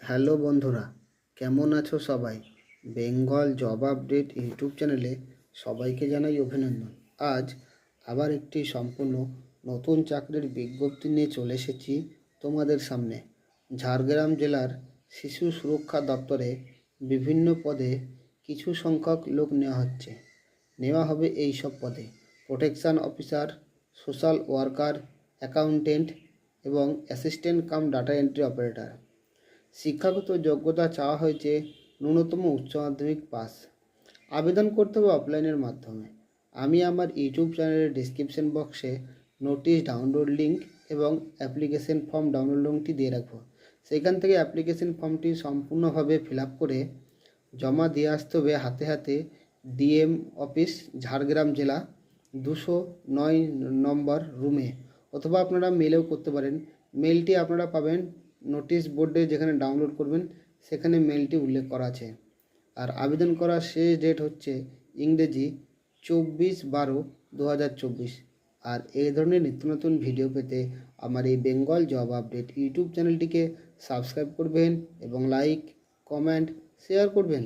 Hello বন্ধুরা, কেমন আছো সবাই? বেঙ্গল জব আপডেট ইউটিউব চ্যানেলে সবাইকে জানাই অভিনন্দন। আজ আবার একটি সম্পূর্ণ নতুন চাকরির বিজ্ঞপ্তি নিয়ে চলে এসেছি তোমাদের সামনে। ঝাড়গ্রাম জেলার শিশু সুরক্ষা দপ্তরে বিভিন্ন পদে কিছু সংখ্যক লোক নেওয়া হবে এই সব পদে: protection officer, social worker, accountant এবং assistant cum data entry operator. শিক্ষাগত যোগ্যতা চাওয়া হয়েছে ন্যূনতম উচ্চ মাধ্যমিক পাস। আবেদন করতে হবে অফলাইনের মাধ্যমে। আমি আমার ইউটিউব চ্যানেলের ডিসক্রিপশন বক্সে নোটিশ ডাউনলোড লিঙ্ক এবং অ্যাপ্লিকেশন ফর্ম ডাউনলোড লিঙ্কটি দিয়ে রাখবো। সেখান থেকে অ্যাপ্লিকেশন ফর্মটি সম্পূর্ণভাবে ফিল আপ করে জমা দিয়ে আসতে হবে হাতে হাতে ডিএম অফিস, ঝাড়গ্রাম জেলা, 209 নম্বর রুমে, অথবা আপনারা মেলেও করতে পারেন। মেলটি আপনারা পাবেন নোটিশ বোর্ডে, যেখানে ডাউনলোড করবেন সেখানে মেলটি উল্লেখ করা আছে। আর আবেদন করার শেষ ডেট হচ্ছে ইংরেজি 24/12/2024। আর এই ধরনের নিত্য নতুন ভিডিও পেতে আমার এই বেঙ্গল জব আপডেট ইউটিউব চ্যানেলটিকে সাবস্ক্রাইব করবেন এবং লাইক, কমেন্ট, শেয়ার করবেন।